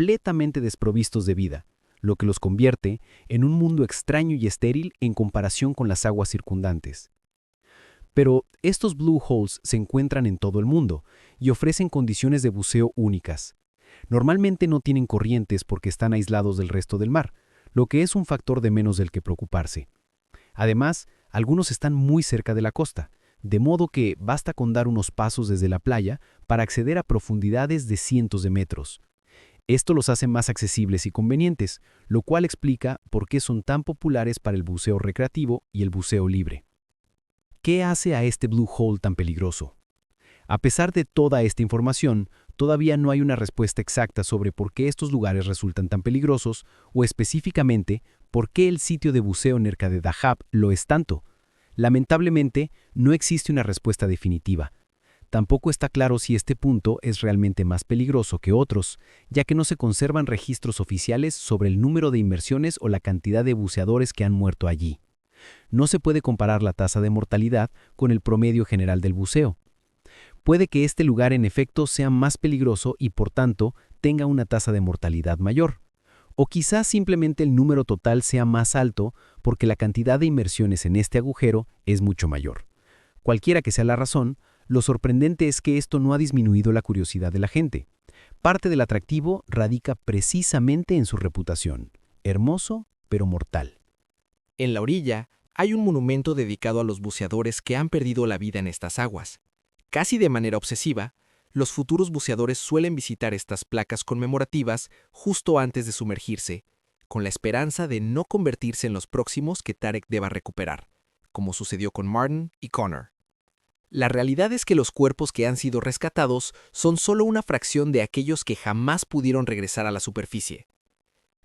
completamente desprovistos de vida, lo que los convierte en un mundo extraño y estéril en comparación con las aguas circundantes. Pero estos blue holes se encuentran en todo el mundo y ofrecen condiciones de buceo únicas. Normalmente no tienen corrientes porque están aislados del resto del mar, lo que es un factor de menos del que preocuparse. Además, algunos están muy cerca de la costa, de modo que basta con dar unos pasos desde la playa para acceder a profundidades de cientos de metros. Esto los hace más accesibles y convenientes, lo cual explica por qué son tan populares para el buceo recreativo y el buceo libre. ¿Qué hace a este blue hole tan peligroso? A pesar de toda esta información, todavía no hay una respuesta exacta sobre por qué estos lugares resultan tan peligrosos o específicamente por qué el sitio de buceo cerca de Dahab lo es tanto. Lamentablemente, no existe una respuesta definitiva. Tampoco está claro si este punto es realmente más peligroso que otros, ya que no se conservan registros oficiales sobre el número de inmersiones o la cantidad de buceadores que han muerto allí. No se puede comparar la tasa de mortalidad con el promedio general del buceo. Puede que este lugar en efecto sea más peligroso y por tanto tenga una tasa de mortalidad mayor. O quizás simplemente el número total sea más alto porque la cantidad de inmersiones en este agujero es mucho mayor. Cualquiera que sea la razón, lo sorprendente es que esto no ha disminuido la curiosidad de la gente. Parte del atractivo radica precisamente en su reputación. Hermoso, pero mortal. En la orilla hay un monumento dedicado a los buceadores que han perdido la vida en estas aguas. Casi de manera obsesiva, los futuros buceadores suelen visitar estas placas conmemorativas justo antes de sumergirse, con la esperanza de no convertirse en los próximos que Tarek deba recuperar, como sucedió con Martin y Connor. La realidad es que los cuerpos que han sido rescatados son solo una fracción de aquellos que jamás pudieron regresar a la superficie.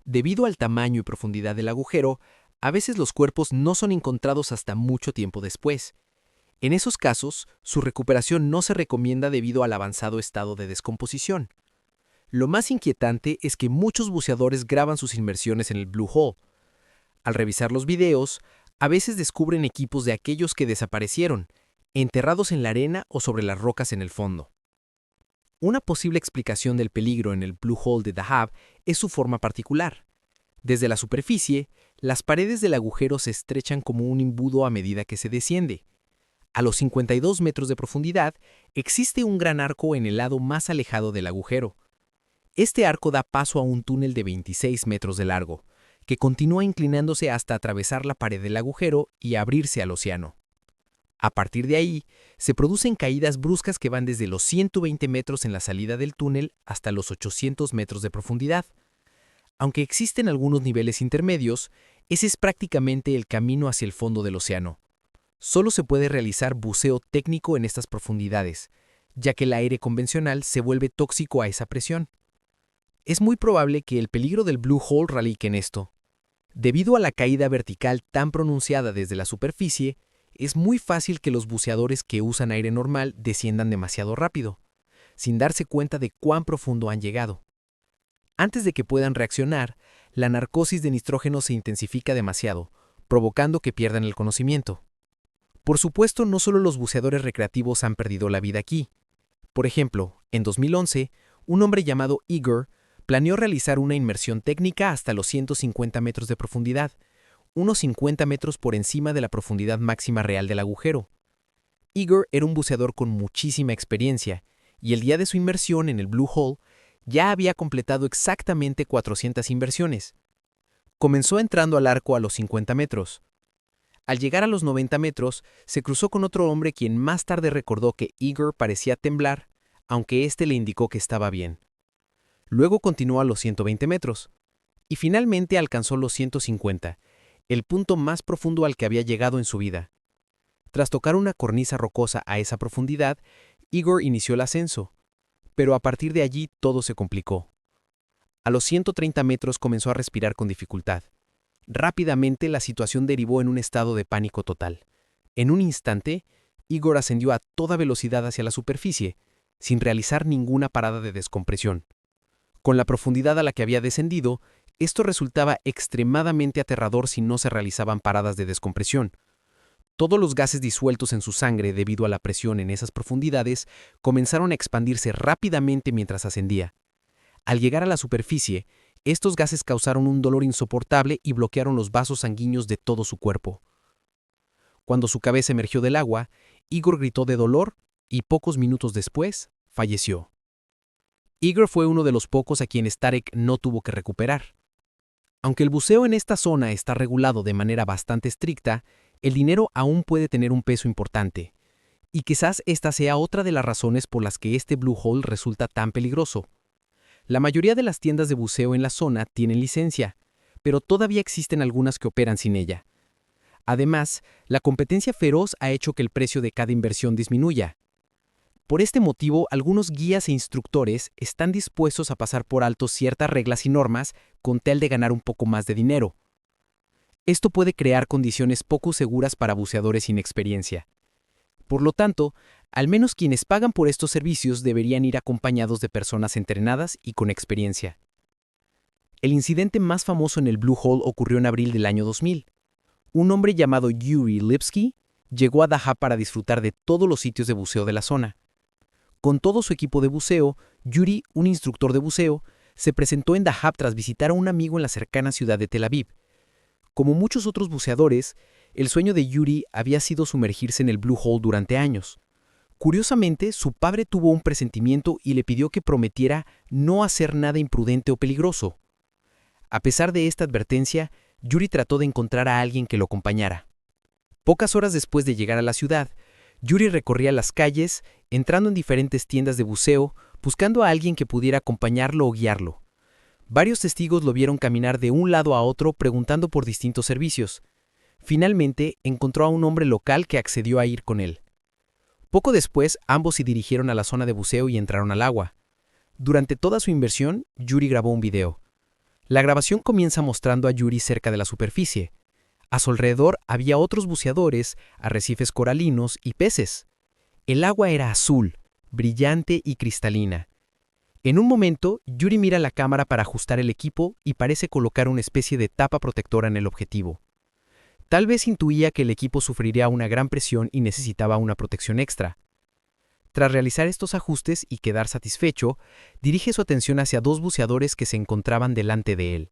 Debido al tamaño y profundidad del agujero, a veces los cuerpos no son encontrados hasta mucho tiempo después. En esos casos, su recuperación no se recomienda debido al avanzado estado de descomposición. Lo más inquietante es que muchos buceadores graban sus inmersiones en el Blue Hole. Al revisar los videos, a veces descubren equipos de aquellos que desaparecieron, enterrados en la arena o sobre las rocas en el fondo. Una posible explicación del peligro en el Blue Hole de Dahab es su forma particular. Desde la superficie, las paredes del agujero se estrechan como un embudo a medida que se desciende. A los 52 metros de profundidad, existe un gran arco en el lado más alejado del agujero. Este arco da paso a un túnel de 26 metros de largo, que continúa inclinándose hasta atravesar la pared del agujero y abrirse al océano. A partir de ahí, se producen caídas bruscas que van desde los 120 metros en la salida del túnel hasta los 800 metros de profundidad. Aunque existen algunos niveles intermedios, ese es prácticamente el camino hacia el fondo del océano. Solo se puede realizar buceo técnico en estas profundidades, ya que el aire convencional se vuelve tóxico a esa presión. Es muy probable que el peligro del Blue Hole radique en esto. Debido a la caída vertical tan pronunciada desde la superficie, es muy fácil que los buceadores que usan aire normal desciendan demasiado rápido, sin darse cuenta de cuán profundo han llegado. Antes de que puedan reaccionar, la narcosis de nitrógeno se intensifica demasiado, provocando que pierdan el conocimiento. Por supuesto, no solo los buceadores recreativos han perdido la vida aquí. Por ejemplo, en 2011, un hombre llamado Igor planeó realizar una inmersión técnica hasta los 150 metros de profundidad, unos 50 metros por encima de la profundidad máxima real del agujero. Igor era un buceador con muchísima experiencia, y el día de su inmersión en el Blue Hole ya había completado exactamente 400 inversiones. Comenzó entrando al arco a los 50 metros. Al llegar a los 90 metros, se cruzó con otro hombre quien más tarde recordó que Igor parecía temblar, aunque éste le indicó que estaba bien. Luego continuó a los 120 metros, y finalmente alcanzó los 150, el punto más profundo al que había llegado en su vida. Tras tocar una cornisa rocosa a esa profundidad, Igor inició el ascenso, pero a partir de allí todo se complicó. A los 130 metros comenzó a respirar con dificultad. Rápidamente la situación derivó en un estado de pánico total. En un instante, Igor ascendió a toda velocidad hacia la superficie, sin realizar ninguna parada de descompresión. Con la profundidad a la que había descendido, esto resultaba extremadamente aterrador si no se realizaban paradas de descompresión. Todos los gases disueltos en su sangre debido a la presión en esas profundidades comenzaron a expandirse rápidamente mientras ascendía. Al llegar a la superficie, estos gases causaron un dolor insoportable y bloquearon los vasos sanguíneos de todo su cuerpo. Cuando su cabeza emergió del agua, Igor gritó de dolor y pocos minutos después falleció. Igor fue uno de los pocos a quienes Tarek no tuvo que recuperar. Aunque el buceo en esta zona está regulado de manera bastante estricta, el dinero aún puede tener un peso importante. Y quizás esta sea otra de las razones por las que este Blue Hole resulta tan peligroso. La mayoría de las tiendas de buceo en la zona tienen licencia, pero todavía existen algunas que operan sin ella. Además, la competencia feroz ha hecho que el precio de cada inversión disminuya. Por este motivo, algunos guías e instructores están dispuestos a pasar por alto ciertas reglas y normas con tal de ganar un poco más de dinero. Esto puede crear condiciones poco seguras para buceadores sin experiencia. Por lo tanto, al menos quienes pagan por estos servicios deberían ir acompañados de personas entrenadas y con experiencia. El incidente más famoso en el Blue Hole ocurrió en abril del año 2000. Un hombre llamado Yuri Lipsky llegó a Dahab para disfrutar de todos los sitios de buceo de la zona. Con todo su equipo de buceo, Yuri, un instructor de buceo, se presentó en Dahab tras visitar a un amigo en la cercana ciudad de Tel Aviv. Como muchos otros buceadores, el sueño de Yuri había sido sumergirse en el Blue Hole durante años. Curiosamente, su padre tuvo un presentimiento y le pidió que prometiera no hacer nada imprudente o peligroso. A pesar de esta advertencia, Yuri trató de encontrar a alguien que lo acompañara. Pocas horas después de llegar a la ciudad, Yuri recorría las calles, entrando en diferentes tiendas de buceo, buscando a alguien que pudiera acompañarlo o guiarlo. Varios testigos lo vieron caminar de un lado a otro preguntando por distintos servicios. Finalmente, encontró a un hombre local que accedió a ir con él. Poco después, ambos se dirigieron a la zona de buceo y entraron al agua. Durante toda su inmersión, Yuri grabó un video. La grabación comienza mostrando a Yuri cerca de la superficie. A su alrededor había otros buceadores, arrecifes coralinos y peces. El agua era azul, brillante y cristalina. En un momento, Yuri mira la cámara para ajustar el equipo y parece colocar una especie de tapa protectora en el objetivo. Tal vez intuía que el equipo sufriría una gran presión y necesitaba una protección extra. Tras realizar estos ajustes y quedar satisfecho, dirige su atención hacia dos buceadores que se encontraban delante de él.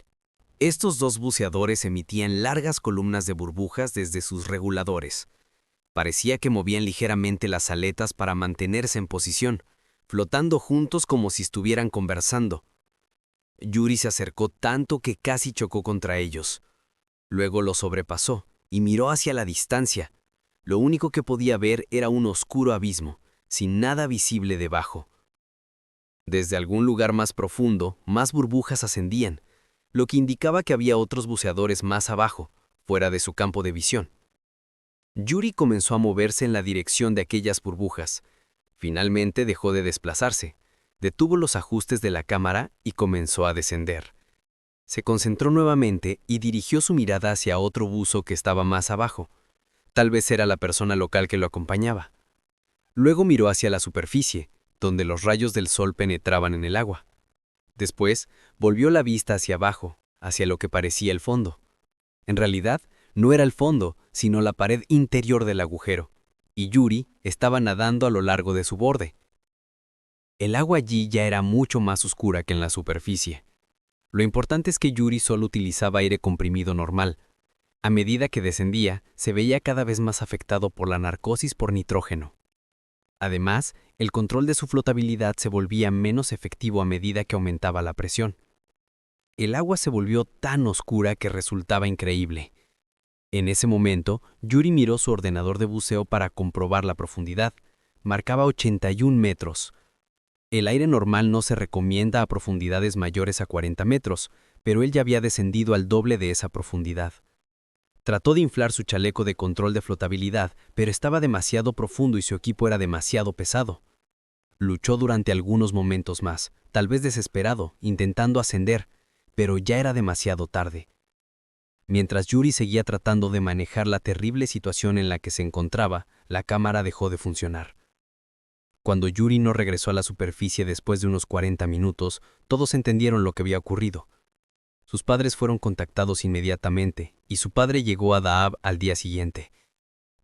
Estos dos buceadores emitían largas columnas de burbujas desde sus reguladores. Parecía que movían ligeramente las aletas para mantenerse en posición, flotando juntos como si estuvieran conversando. Yuri se acercó tanto que casi chocó contra ellos. Luego los sobrepasó y miró hacia la distancia. Lo único que podía ver era un oscuro abismo, sin nada visible debajo. Desde algún lugar más profundo, más burbujas ascendían, lo que indicaba que había otros buceadores más abajo, fuera de su campo de visión. Yuri comenzó a moverse en la dirección de aquellas burbujas. Finalmente dejó de desplazarse, detuvo los ajustes de la cámara y comenzó a descender. Se concentró nuevamente y dirigió su mirada hacia otro buzo que estaba más abajo. Tal vez era la persona local que lo acompañaba. Luego miró hacia la superficie, donde los rayos del sol penetraban en el agua. Después, volvió la vista hacia abajo, hacia lo que parecía el fondo. En realidad, no era el fondo, sino la pared interior del agujero, y Yuri estaba nadando a lo largo de su borde. El agua allí ya era mucho más oscura que en la superficie. Lo importante es que Yuri solo utilizaba aire comprimido normal. A medida que descendía, se veía cada vez más afectado por la narcosis por nitrógeno. Además, el control de su flotabilidad se volvía menos efectivo a medida que aumentaba la presión. El agua se volvió tan oscura que resultaba increíble. En ese momento, Yuri miró su ordenador de buceo para comprobar la profundidad. Marcaba 81 metros. El aire normal no se recomienda a profundidades mayores a 40 metros, pero él ya había descendido al doble de esa profundidad. Trató de inflar su chaleco de control de flotabilidad, pero estaba demasiado profundo y su equipo era demasiado pesado. Luchó durante algunos momentos más, tal vez desesperado, intentando ascender, pero ya era demasiado tarde. Mientras Yuri seguía tratando de manejar la terrible situación en la que se encontraba, la cámara dejó de funcionar. Cuando Yuri no regresó a la superficie después de unos 40 minutos, todos entendieron lo que había ocurrido. Sus padres fueron contactados inmediatamente, y su padre llegó a Dahab al día siguiente.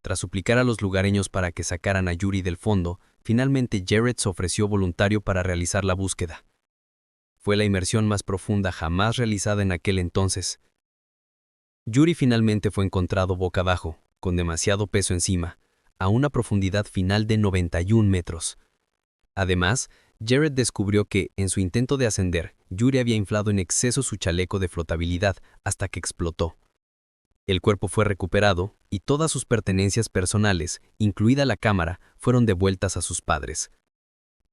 Tras suplicar a los lugareños para que sacaran a Yuri del fondo, finalmente Jared se ofreció voluntario para realizar la búsqueda. Fue la inmersión más profunda jamás realizada en aquel entonces. Yuri finalmente fue encontrado boca abajo, con demasiado peso encima, a una profundidad final de 91 metros. Además, Jared descubrió que, en su intento de ascender, Yuri había inflado en exceso su chaleco de flotabilidad hasta que explotó. El cuerpo fue recuperado y todas sus pertenencias personales, incluida la cámara, fueron devueltas a sus padres.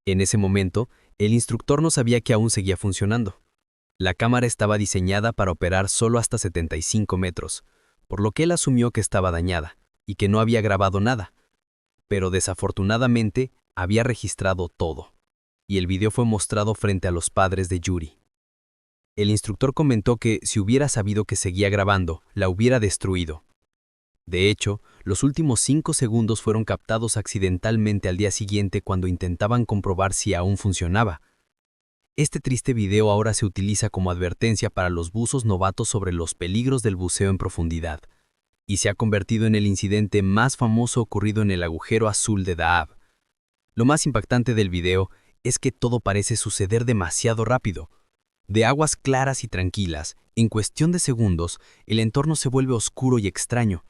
En ese momento, el instructor no sabía que aún seguía funcionando. La cámara estaba diseñada para operar solo hasta 75 metros, por lo que él asumió que estaba dañada y que no había grabado nada. Pero desafortunadamente, había registrado todo, y el video fue mostrado frente a los padres de Yuri. El instructor comentó que si hubiera sabido que seguía grabando, la hubiera destruido. De hecho, los últimos 5 segundos fueron captados accidentalmente al día siguiente cuando intentaban comprobar si aún funcionaba. Este triste video ahora se utiliza como advertencia para los buzos novatos sobre los peligros del buceo en profundidad, y se ha convertido en el incidente más famoso ocurrido en el agujero azul de Dahab. Lo más impactante del video es que todo parece suceder demasiado rápido. De aguas claras y tranquilas, en cuestión de segundos, el entorno se vuelve oscuro y extraño.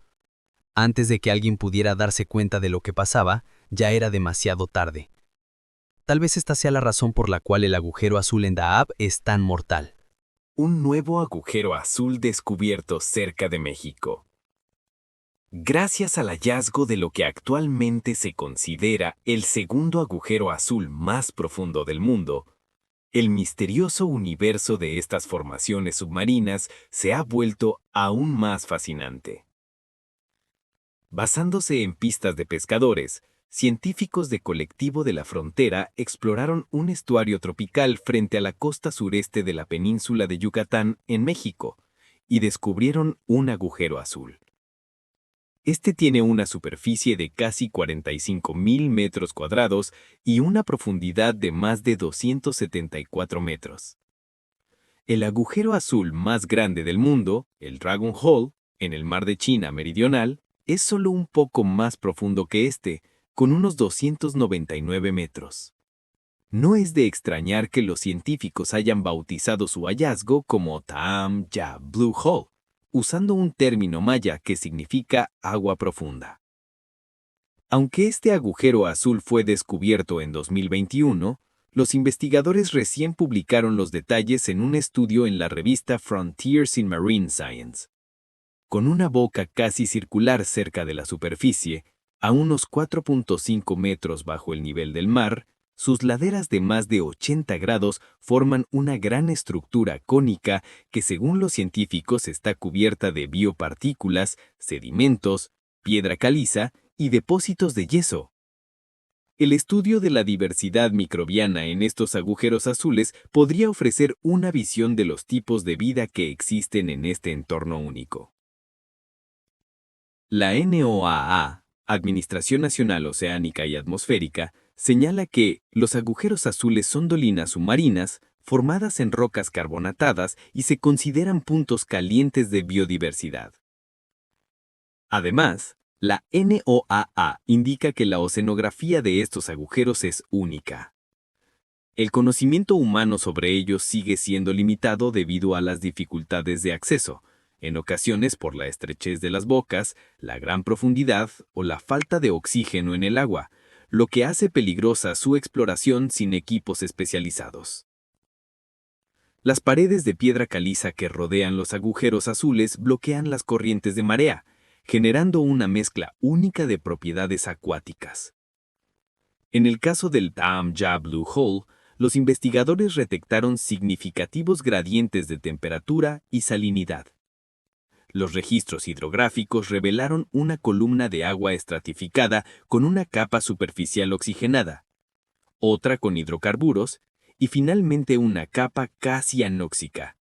Antes de que alguien pudiera darse cuenta de lo que pasaba, ya era demasiado tarde. Tal vez esta sea la razón por la cual el agujero azul en Dahab es tan mortal. Un nuevo agujero azul descubierto cerca de México. Gracias al hallazgo de lo que actualmente se considera el segundo agujero azul más profundo del mundo, el misterioso universo de estas formaciones submarinas se ha vuelto aún más fascinante. Basándose en pistas de pescadores, científicos de Colectivo de la Frontera exploraron un estuario tropical frente a la costa sureste de la península de Yucatán, en México, y descubrieron un agujero azul. Este tiene una superficie de casi 45.000 metros cuadrados y una profundidad de más de 274 metros. El agujero azul más grande del mundo, el Dragon Hole, en el mar de China Meridional, es solo un poco más profundo que este, con unos 299 metros. No es de extrañar que los científicos hayan bautizado su hallazgo como Taam Ya Blue Hole, usando un término maya que significa agua profunda. Aunque este agujero azul fue descubierto en 2021, los investigadores recién publicaron los detalles en un estudio en la revista Frontiers in Marine Science. Con una boca casi circular cerca de la superficie, a unos 4.5 metros bajo el nivel del mar, sus laderas de más de 80 grados forman una gran estructura cónica que, según los científicos, está cubierta de biopartículas, sedimentos, piedra caliza y depósitos de yeso. El estudio de la diversidad microbiana en estos agujeros azules podría ofrecer una visión de los tipos de vida que existen en este entorno único. La NOAA, Administración Nacional Oceánica y Atmosférica, señala que los agujeros azules son dolinas submarinas formadas en rocas carbonatadas y se consideran puntos calientes de biodiversidad. Además, la NOAA indica que la oceanografía de estos agujeros es única. El conocimiento humano sobre ellos sigue siendo limitado debido a las dificultades de acceso, en ocasiones por la estrechez de las bocas, la gran profundidad o la falta de oxígeno en el agua, lo que hace peligrosa su exploración sin equipos especializados. Las paredes de piedra caliza que rodean los agujeros azules bloquean las corrientes de marea, generando una mezcla única de propiedades acuáticas. En el caso del Taam Ya Blue Hole, los investigadores detectaron significativos gradientes de temperatura y salinidad. Los registros hidrográficos revelaron una columna de agua estratificada con una capa superficial oxigenada, otra con hidrocarburos y finalmente una capa casi anóxica.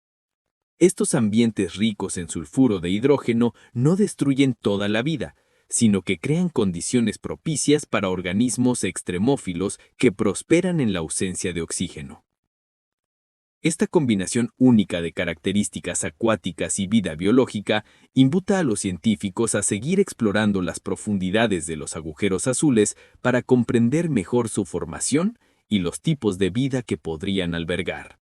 Estos ambientes ricos en sulfuro de hidrógeno no destruyen toda la vida, sino que crean condiciones propicias para organismos extremófilos que prosperan en la ausencia de oxígeno. Esta combinación única de características acuáticas y vida biológica invita a los científicos a seguir explorando las profundidades de los agujeros azules para comprender mejor su formación y los tipos de vida que podrían albergar.